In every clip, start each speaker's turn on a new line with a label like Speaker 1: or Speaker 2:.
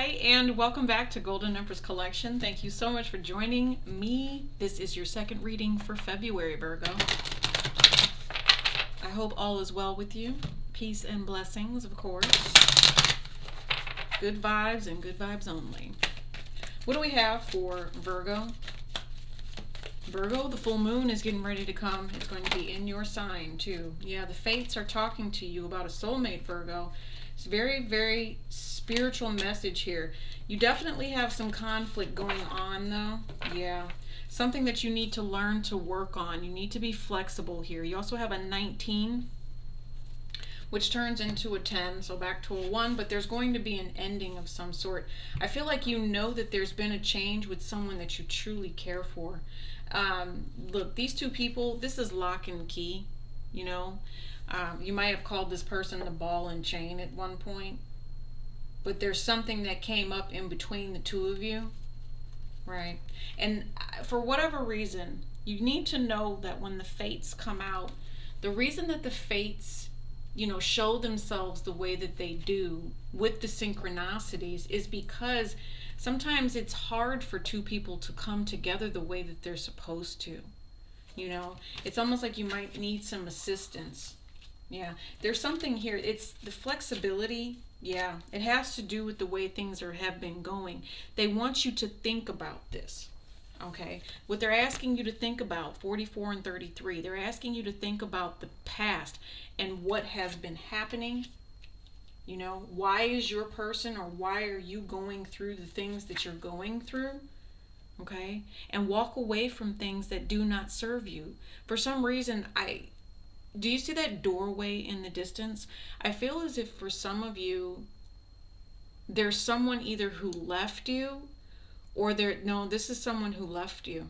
Speaker 1: Hi, and welcome back to Golden Empress Collection. Thank you so much for joining me. This is your second reading for February, Virgo. I hope all is well with you. Peace and blessings, of course. Good vibes and good vibes only. What do we have for Virgo? Virgo, the full moon is getting ready to come. It's going to be in your sign, too. Yeah, the fates are talking to you about a soulmate, Virgo. It's very, very spiritual message here. You definitely have some conflict going on, though. Yeah. Something that you need to learn to work on. You need to be flexible here. You also have a 19, which turns into a 10, so back to a 1, but there's going to be an ending of some sort. I feel like you know that there's been a change with someone that you truly care for. Look, these two people, this is lock and key, you know. You might have called this person the ball and chain at one point, but there's something that came up in between the two of you, right? And for whatever reason, you need to know that when the fates come out, the reason that the fates, you know, show themselves the way that they do with the synchronicities is because sometimes it's hard for two people to come together the way that they're supposed to. You know, it's almost like you might need some assistance. Yeah, there's something here. It's the flexibility. Yeah, it has to do with the way things have been going. They want you to think about this. Okay, what they're asking you to think about, 44 and 33, they're asking you to think about the past and what has been happening. You know, why is your person, or why are you going through the things that you're going through? Okay, and walk away from things that do not serve you. For some reason, do you see that doorway in the distance? I feel as if for some of you, there's someone either who left you, or this is someone who left you.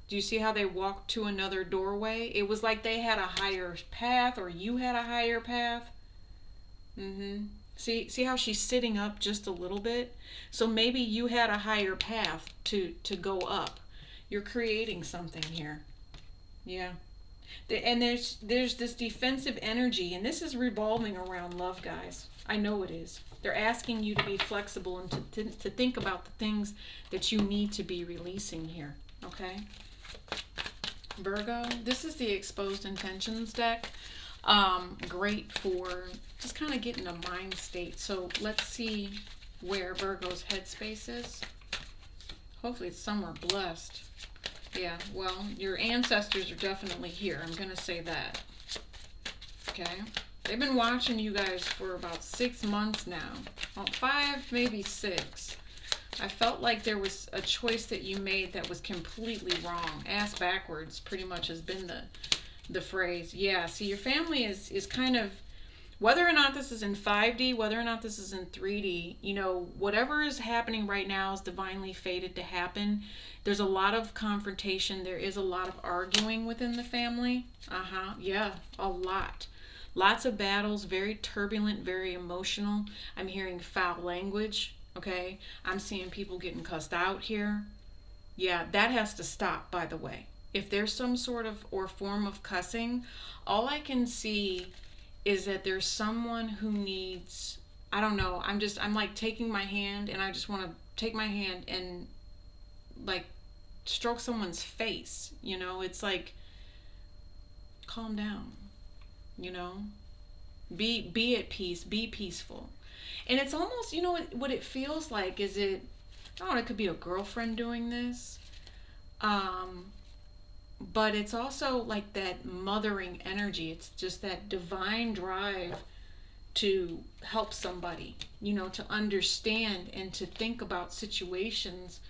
Speaker 1: Do you see how they walked to another doorway? It was like they had a higher path, or you had a higher path. See how she's sitting up just a little bit? So maybe you had a higher path to go up. You're creating something here. Yeah. And there's this defensive energy, and this is revolving around love, guys. I know it is. They're asking you to be flexible and to think about the things that you need to be releasing here. Okay? Virgo, this is the Exposed Intentions deck. Great for just kind of getting a mind state. So let's see where Virgo's headspace is. Hopefully it's somewhere blessed. Yeah, well, your ancestors are definitely here. I'm going to say that. Okay? They've been watching you guys for about 6 months now. Well, 5, maybe 6. I felt like there was a choice that you made that was completely wrong. Ass backwards pretty much has been the phrase. Yeah, see, your family is kind of, whether or not this is in 5D, whether or not this is in 3D, you know, whatever is happening right now is divinely fated to happen. There's a lot of confrontation. There is a lot of arguing within the family. Yeah, a lot. Lots of battles, very turbulent, very emotional. I'm hearing foul language, okay? I'm seeing people getting cussed out here. Yeah, that has to stop, by the way. If there's some sort of or form of cussing, all I can see is that there's someone who needs, I don't know, I'm like taking my hand, and I just want to take my hand and like stroke someone's face, you know. It's like, calm down, you know, be at peace, be peaceful. And it's almost, you know, what it feels like is I don't know, it could be a girlfriend doing this, but it's also like that mothering energy. It's just that divine drive to help somebody, you know, to understand and to think about situations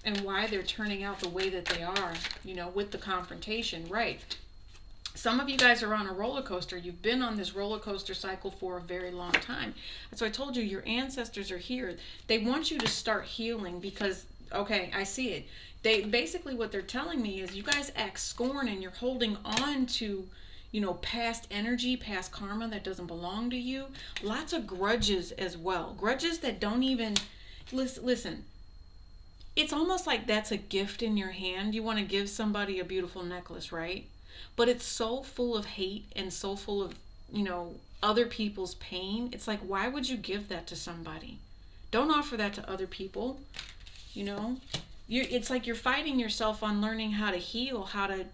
Speaker 1: and why they're turning out the way that they are, you know, with the confrontation, right? Some of you guys are on a roller coaster. You've been on this roller coaster cycle for a very long time. That's why I told you your ancestors are here. They want you to start healing because, okay, I see it. They basically, what they're telling me is you guys act scorn and you're holding on to, you know, past energy, past karma that doesn't belong to you. Lots of grudges as well. Grudges that don't even, listen, it's almost like that's a gift in your hand. You want to give somebody a beautiful necklace, right? But it's so full of hate and so full of, you know, other people's pain. It's like, why would you give that to somebody? Don't offer that to other people. You know, it's like you're fighting yourself on learning how to heal, how to,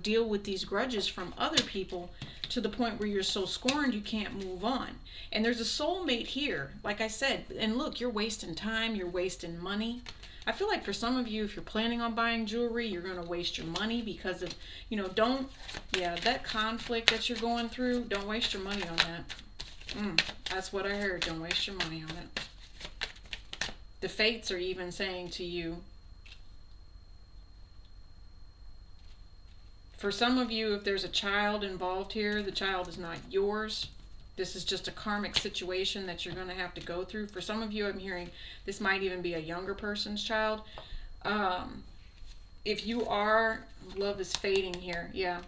Speaker 1: deal with these grudges from other people, to the point where you're so scorned you can't move on. And there's a soulmate here, like I said. And look, you're wasting time, you're wasting money. I feel like for some of you, if you're planning on buying jewelry, you're going to waste your money because of, that conflict that you're going through. Don't waste your money on that. That's what I heard. Don't waste your money on it. The fates are even saying to you, for some of you, if there's a child involved here, the child is not yours. This is just a karmic situation that you're going to have to go through. For some of you, I'm hearing this might even be a younger person's child. If you are, love is fading here, yeah.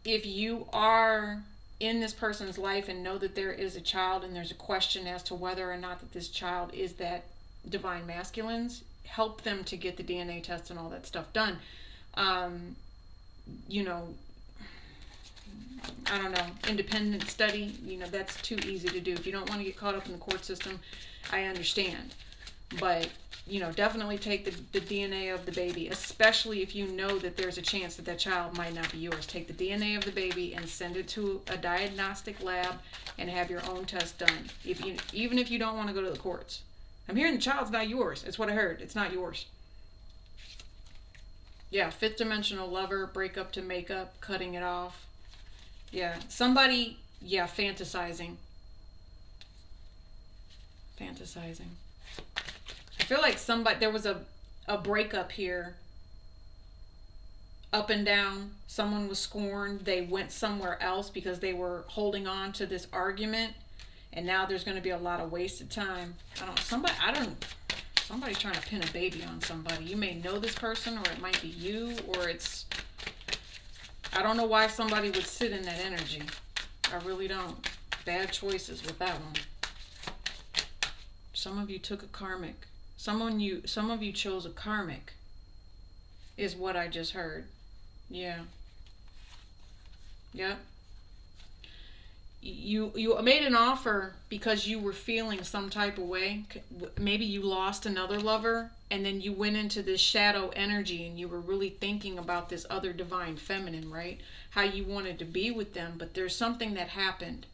Speaker 1: If you are in this person's life and know that there is a child and there's a question as to whether or not that this child is that divine masculine's, help them to get the DNA test and all that stuff done. I don't know, independent study, that's too easy to do. If you don't want to get caught up in the court system, I understand. But, definitely take the DNA of the baby, especially if you know that there's a chance that child might not be yours. Take the DNA of the baby and send it to a diagnostic lab and have your own test done. Even if you don't want to go to the courts. I'm hearing the child's not yours. It's what I heard. It's not yours. Yeah, fifth dimensional lover, break up to make up, cutting it off. Yeah, somebody, fantasizing. Fantasizing. I feel like there was a breakup here. Up and down. Someone was scorned. They went somewhere else because they were holding on to this argument. And now there's going to be a lot of wasted time. Somebody trying to pin a baby on somebody. You may know this person, or it might be you, or I don't know why somebody would sit in that energy. I really don't. Bad choices with that one. Some of you took a karmic. Some of you chose a karmic, is what I just heard. Yeah. Yep. You made an offer because you were feeling some type of way. Maybe you lost another lover, and then you went into this shadow energy and you were really thinking about this other divine feminine, right? How you wanted to be with them, but there's something that happened.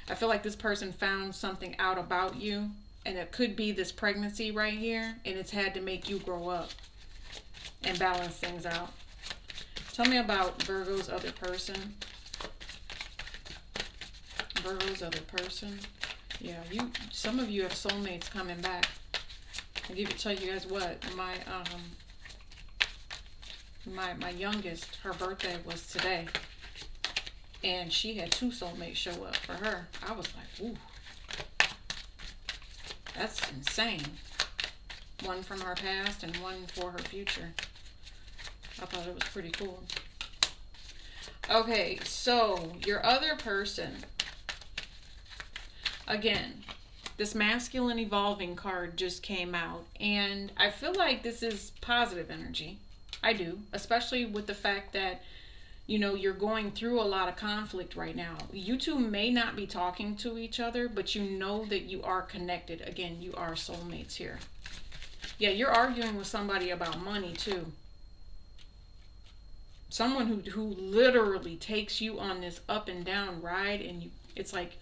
Speaker 1: I feel like this person found something out about you, and it could be this pregnancy right here, and it's had to make you grow up and balance things out. Tell me about Virgo's other person. Virgo's other person. Yeah, some of you have soulmates coming back. I'll tell you guys what, my youngest, her birthday was today, and she had 2 soulmates show up for her. I was like, ooh, that's insane. One from her past and one for her future. I thought it was pretty cool. Okay, so your other person. Again, this masculine evolving card just came out, and I feel like this is positive energy. I do, especially with the fact that, you're going through a lot of conflict right now. You two may not be talking to each other, but you know that you are connected. Again, you are soulmates here. Yeah, you're arguing with somebody about money too. Someone who literally takes you on this up and down ride, and it's like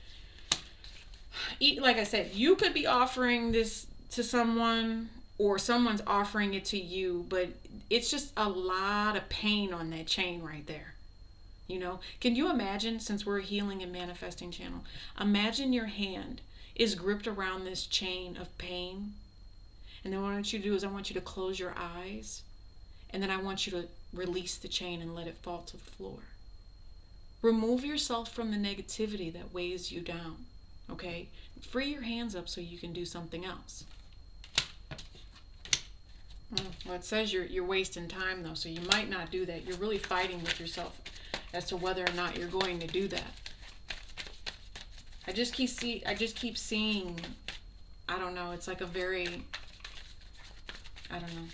Speaker 1: I said, you could be offering this to someone, or someone's offering it to you, but it's just a lot of pain on that chain right there. Can you imagine, since we're a healing and manifesting channel, imagine your hand is gripped around this chain of pain, and then what I want you to do is I want you to close your eyes, and then I want you to release the chain and let it fall to the floor. Remove yourself from the negativity that weighs you down. Okay, free your hands up so you can do something else. Well, it says you're wasting time though, so you might not do that. You're really fighting with yourself as to whether or not you're going to do that. I just keep seeing. I don't know. It's like a very. I don't know.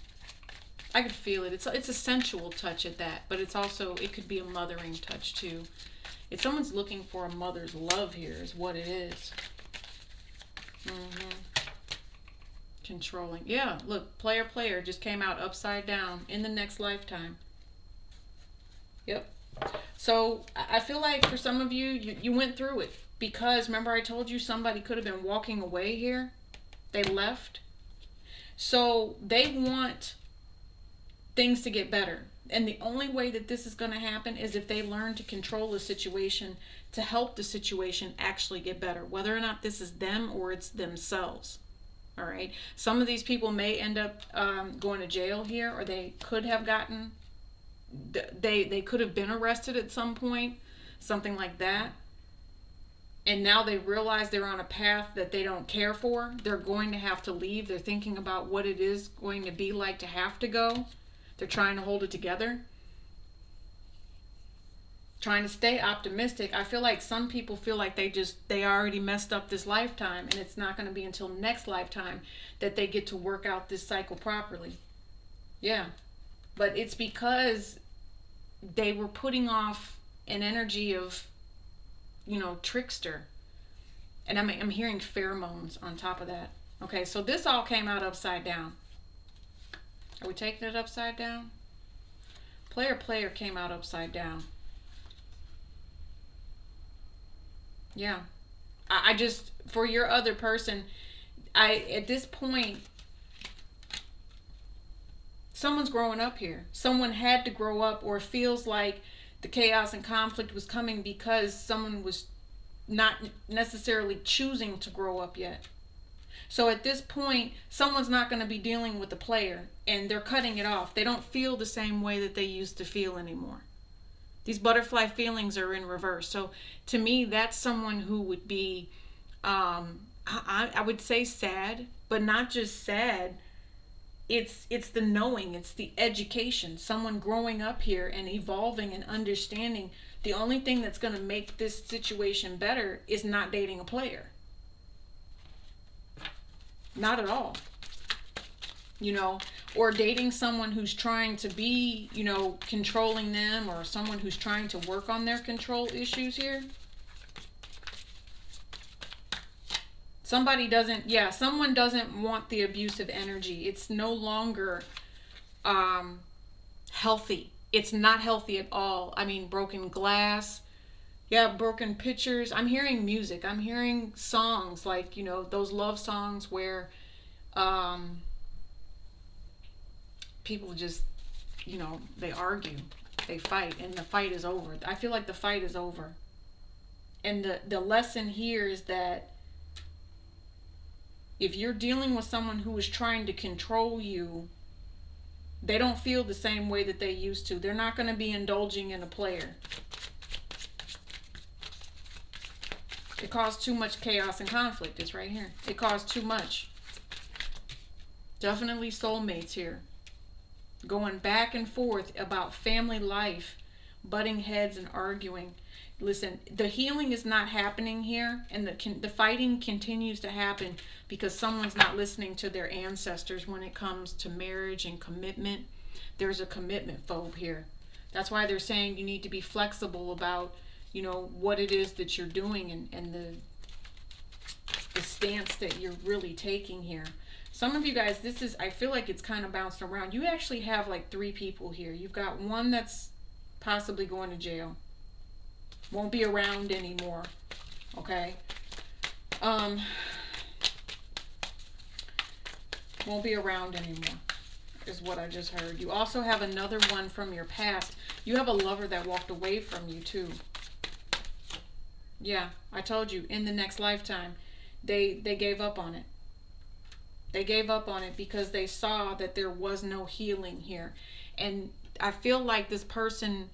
Speaker 1: I could feel it. It's a sensual touch at that, but it could be a mothering touch too. It's someone's looking for a mother's love here is what it is. Controlling. Yeah, look, player just came out upside down in the next lifetime. Yep. So I feel like for some of you, you went through it. Because remember I told you somebody could have been walking away here. They left. So they want things to get better. And the only way that this is going to happen is if they learn to control the situation to help the situation actually get better. Whether or not this is them or it's themselves. All right. Some of these people may end up going to jail here, or they could have gotten, they could have been arrested at some point, something like that. And now they realize they're on a path that they don't care for. They're going to have to leave. They're thinking about what it is going to be like to have to go. They're trying to hold it together. Trying to stay optimistic. I feel like some people feel like they already messed up this lifetime, and it's not going to be until next lifetime that they get to work out this cycle properly. Yeah. But it's because they were putting off an energy of, trickster. And I'm hearing pheromones on top of that. Okay, so this all came out upside down. Are we taking it upside down? Player came out upside down. Yeah. I just, for your other person, at this point, someone's growing up here. Someone had to grow up, or feels like the chaos and conflict was coming because someone was not necessarily choosing to grow up yet. So at this point, someone's not going to be dealing with the player, and they're cutting it off. They don't feel the same way that they used to feel anymore. These butterfly feelings are in reverse. So to me, that's someone who would be, I would say sad, but not just sad. It's the knowing, it's the education. Someone growing up here and evolving and understanding the only thing that's going to make this situation better is not dating a player. Not at all. Or dating someone who's trying to be, controlling them, or someone who's trying to work on their control issues here. Someone doesn't want the abusive energy. It's no longer healthy. It's not healthy at all. I mean, broken glass. Yeah, broken pictures. I'm hearing music. I'm hearing songs like, those love songs where people just, they argue. They fight, and the fight is over. I feel like the fight is over. And the lesson here is that if you're dealing with someone who is trying to control you, they don't feel the same way that they used to. They're not going to be indulging in a player. It caused too much chaos and conflict. It's right here. It caused too much. Definitely soulmates here. Going back and forth about family life, butting heads and arguing. Listen, the healing is not happening here, and the fighting continues to happen because someone's not listening to their ancestors when it comes to marriage and commitment. There's a commitment phobe here. That's why they're saying you need to be flexible about, what it is that you're doing, and the stance that you're really taking here. Some of you guys, I feel like it's kind of bounced around. You actually have like 3 people here. You've got one that's possibly going to jail. Won't be around anymore. Okay? Won't be around anymore, is what I just heard. You also have another one from your past. You have a lover that walked away from you too. Yeah, I told you, in the next lifetime, they gave up on it. They gave up on it because they saw that there was no healing here. And I feel like this person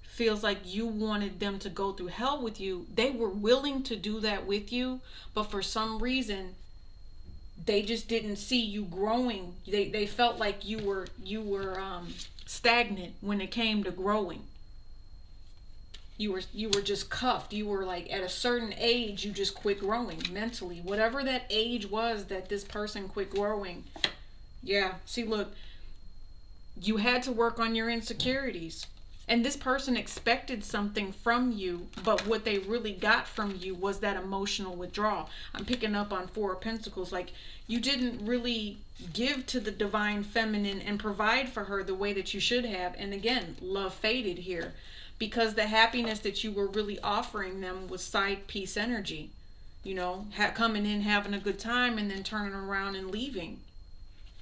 Speaker 1: feels like you wanted them to go through hell with you. They were willing to do that with you, but for some reason, they just didn't see you growing. They felt like you were stagnant when it came to growing. You were just cuffed. You were like, at a certain age, you just quit growing mentally. Whatever that age was that this person quit growing. Yeah, see, look, you had to work on your insecurities. And this person expected something from you, but what they really got from you was that emotional withdrawal. I'm picking up on Four of Pentacles. Like, you didn't really give to the divine feminine and provide for her the way that you should have. And again, love faded here, because the happiness that you were really offering them was side piece energy. You know, coming in, having a good time, and then turning around and leaving.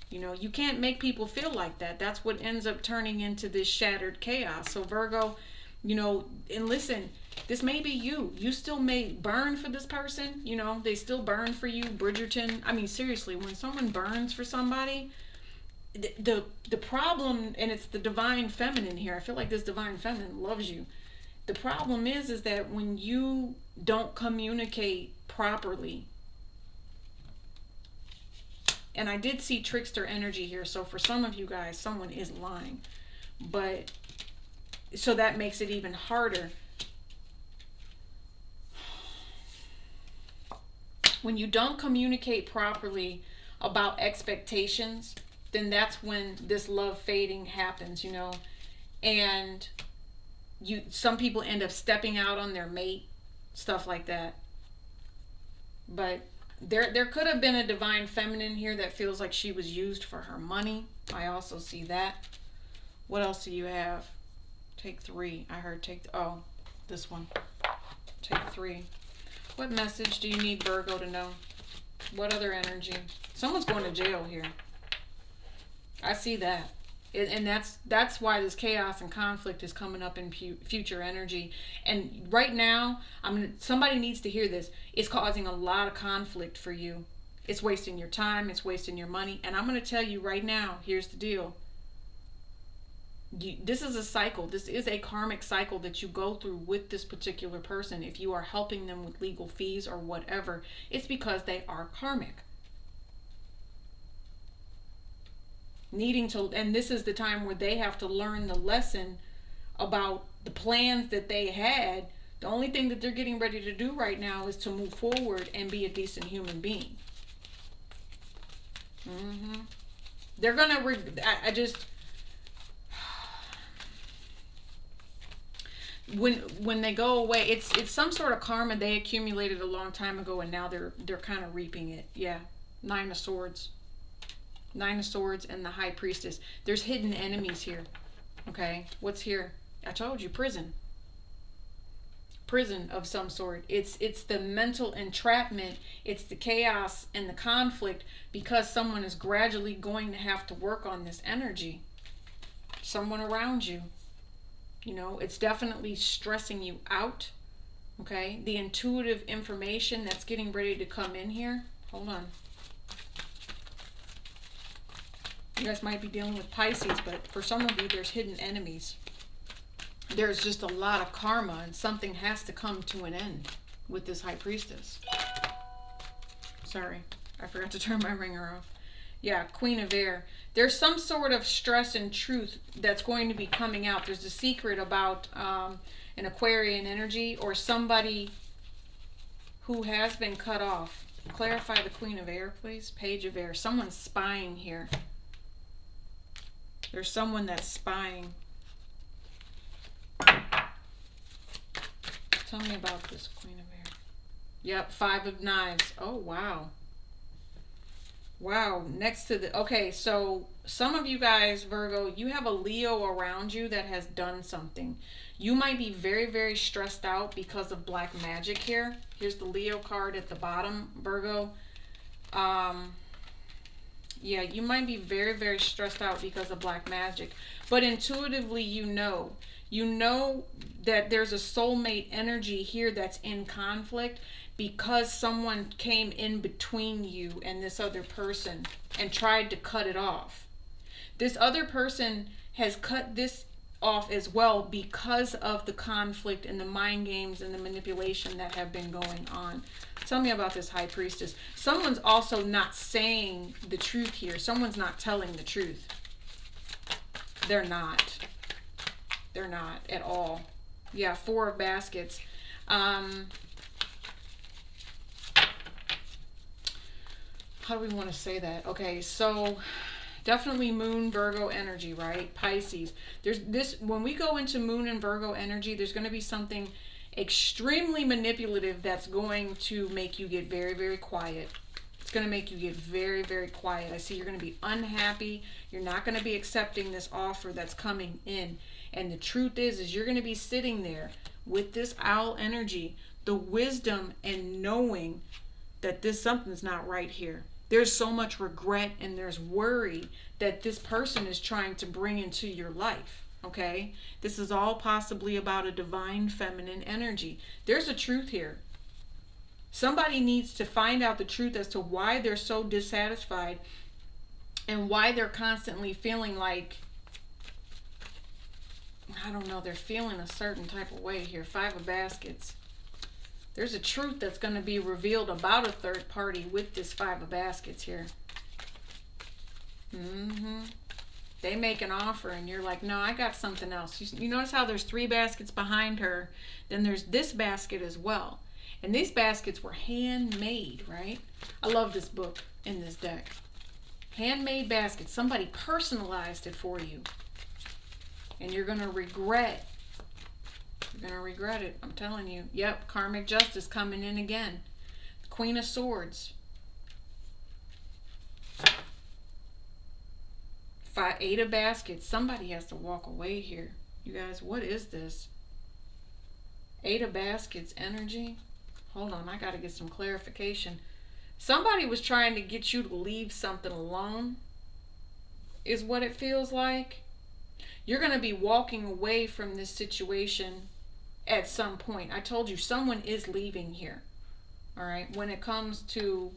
Speaker 1: You know, you can't make people feel like that. That's what ends up turning into this shattered chaos. So Virgo, you know, and listen, this may be you. You still may burn for this person. You know, they still burn for you. Bridgerton. I mean, seriously, when someone burns for somebody, the problem, and it's the divine feminine here. I feel like this divine feminine loves you. The problem is that when you don't communicate properly, and I did see trickster energy here, so for some of you guys, someone is lying. But, so that makes it even harder. When you don't communicate properly about expectations, then that's when this love fading happens, you know. And some people end up stepping out on their mate, stuff like that. But there could have been a divine feminine here that feels like she was used for her money. I also see that. What else do you have? Take 3. I heard oh, this one. Take 3. What message do you need Virgo to know? What other energy? Someone's going to jail here. I see that. And that's why this chaos and conflict is coming up in future energy. And right now, somebody needs to hear this. It's causing a lot of conflict for you. It's wasting your time. It's wasting your money. And I'm going to tell you right now, here's the deal. This is a cycle. This is a karmic cycle that you go through with this particular person. If you are helping them with legal fees or whatever, it's because they are karmic. And this is the time where they have to learn the lesson about the plans that they had. The only thing that they're getting ready to do right now is to move forward and be a decent human being. They're gonna when they go away, it's some sort of karma they accumulated a long time ago, and now they're kind of reaping it. Yeah. 9 of Swords. 9 of Swords and the High Priestess. There's hidden enemies here. Okay, what's here? I told you, prison. Prison of some sort. It's the mental entrapment. It's the chaos and the conflict, because someone is gradually going to have to work on this energy. Someone around you. You know, it's definitely stressing you out. Okay, the intuitive information that's getting ready to come in here. Hold on. You guys might be dealing with Pisces, but for some of you, there's hidden enemies. There's just a lot of karma, and something has to come to an end with this High Priestess. Sorry, I forgot to turn my ringer off. Yeah, Queen of Air. There's some sort of stress and truth that's going to be coming out. There's a secret about an Aquarian energy, or somebody who has been cut off. Clarify the Queen of Air, please. Page of Air. Someone's spying here. There's someone that's spying. Tell me about this Queen of Air. Yep, 5 of Knives. Oh, wow. Wow, next to the... Okay, so some of you guys, Virgo, you have a Leo around you that has done something. You might be very, very stressed out because of black magic here. Here's the Leo card at the bottom, Virgo. Yeah, you might be very, very stressed out because of black magic. But intuitively, you know that there's a soulmate energy here that's in conflict, because someone came in between you and this other person and tried to cut it off. This other person has cut this off as well because of the conflict and the mind games and the manipulation that have been going on. Tell me about this High Priestess. Someone's also not saying the truth here. Someone's not telling the truth. They're not. They're not at all. Yeah, 4 of Baskets. How do we want to say that? Okay, so Definitely Moon Virgo energy, right? Pisces. There's this, when we go into Moon and Virgo energy, there's going to be something extremely manipulative that's going to make you get very, very quiet. It's going to make you get very, very quiet. I see you're going to be unhappy. You're not going to be accepting this offer that's coming in. And the truth is you're going to be sitting there with this owl energy, the wisdom and knowing that this something's not right here. There's so much regret and there's worry that this person is trying to bring into your life. Okay? This is all possibly about a divine feminine energy. There's a truth here. Somebody needs to find out the truth as to why they're so dissatisfied and why they're constantly feeling like, I don't know, they're feeling a certain type of way here. Five of Baskets. There's a truth that's going to be revealed about a third party with this Five of Baskets here. They make an offer and you're like, no, I got something else. You notice how there's 3 baskets behind her. Then there's this basket as well. And these baskets were handmade, right? I love this book in this deck. Handmade baskets. Somebody personalized it for you. And you're going to regret. You're going to regret it. I'm telling you. Yep, karmic justice coming in again. Queen of Swords. 8 of Baskets. Somebody has to walk away here. You guys, what is this? 8 of Baskets energy. Hold on, I got to get some clarification. Somebody was trying to get you to leave something alone, is what it feels like. You're going to be walking away from this situation at some point. I told you, someone is leaving here. All right, when it comes to,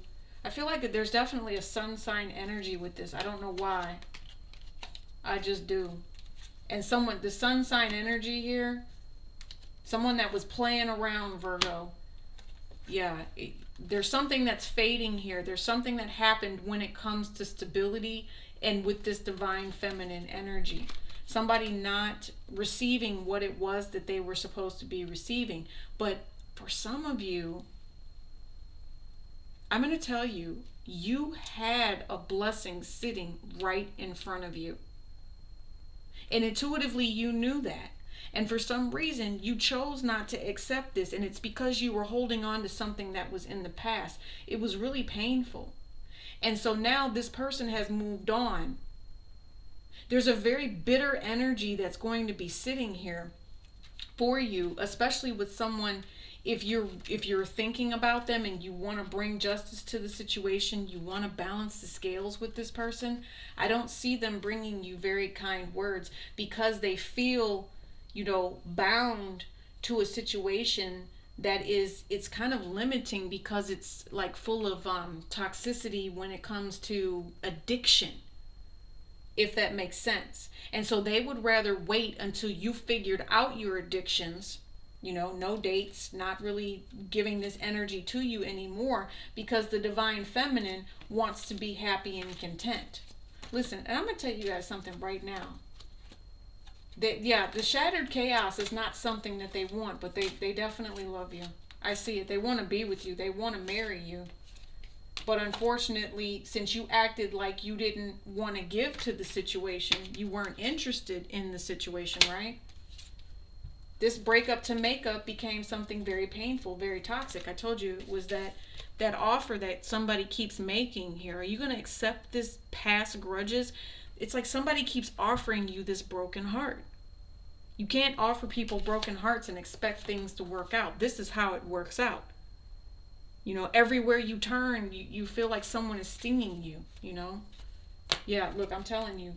Speaker 1: I feel like there's definitely a sun sign energy with this. I don't know why. I just do. And someone, the sun sign energy here, someone that was playing around, Virgo. Yeah, there's something that's fading here. There's something that happened when it comes to stability and with this divine feminine energy. Somebody not receiving what it was that they were supposed to be receiving. But for some of you, I'm going to tell you, you had a blessing sitting right in front of you. And intuitively you knew that. And for some reason, you chose not to accept this. And it's because you were holding on to something that was in the past. It was really painful. And so now this person has moved on. There's a very bitter energy that's going to be sitting here for you, especially with someone, if you're thinking about them and you want to bring justice to the situation, you want to balance the scales with this person. I don't see them bringing you very kind words because they feel, bound to a situation that it's kind of limiting because it's like full of toxicity when it comes to addiction, if that makes sense. And so they would rather wait until you figured out your addictions, no dates, not really giving this energy to you anymore, because the divine feminine wants to be happy and content. Listen, and I'm going to tell you guys something right now. The shattered chaos is not something that they want, but they definitely love you. I see it. They want to be with you. They want to marry you. But unfortunately, since you acted like you didn't want to give to the situation, you weren't interested in the situation, right? This breakup to makeup became something very painful, very toxic. I told you it was that offer that somebody keeps making here. Are you going to accept this past grudges? It's like somebody keeps offering you this broken heart. You can't offer people broken hearts and expect things to work out. This is how it works out. Everywhere you turn, you feel like someone is stinging you, Yeah, look, I'm telling you,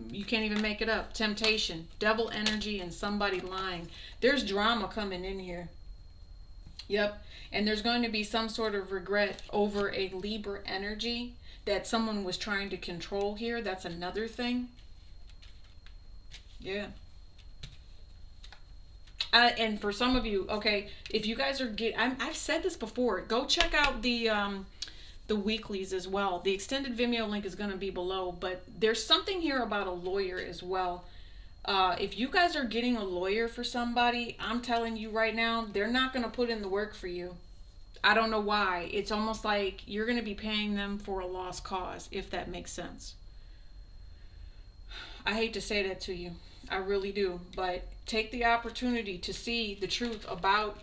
Speaker 1: you can't even make it up. Temptation, devil energy, and somebody lying. There's drama coming in here. Yep. And there's going to be some sort of regret over a Libra energy that someone was trying to control here. That's another thing. Yeah. And for some of you, okay, if you guys are I've said this before. Go check out the weeklies as well. The extended Vimeo link is going to be below, but there's something here about a lawyer as well. If you guys are getting a lawyer for somebody, I'm telling you right now, they're not going to put in the work for you. I don't know why. It's almost like you're going to be paying them for a lost cause, if that makes sense. I hate to say that to you. I really do. But take the opportunity to see the truth about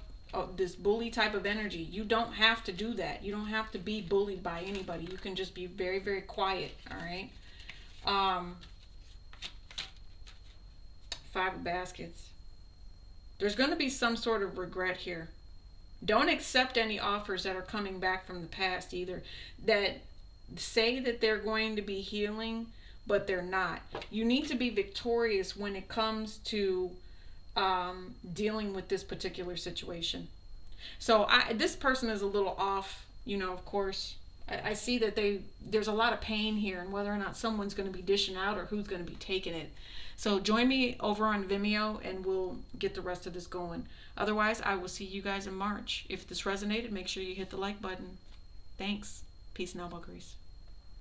Speaker 1: this bully type of energy. You don't have to do that. You don't have to be bullied by anybody. You can just be very, very quiet. All right. 5 of baskets. There's going to be some sort of regret here. Don't accept any offers that are coming back from the past either, that say that they're going to be healing, but they're not. You need to be victorious when it comes to dealing with this particular situation. So this person is a little off, of course. I see that there's a lot of pain here, and whether or not someone's going to be dishing out or who's going to be taking it. So join me over on Vimeo and we'll get the rest of this going. Otherwise, I will see you guys in March. If this resonated, make sure you hit the like button. Thanks. Peace and elbow grease.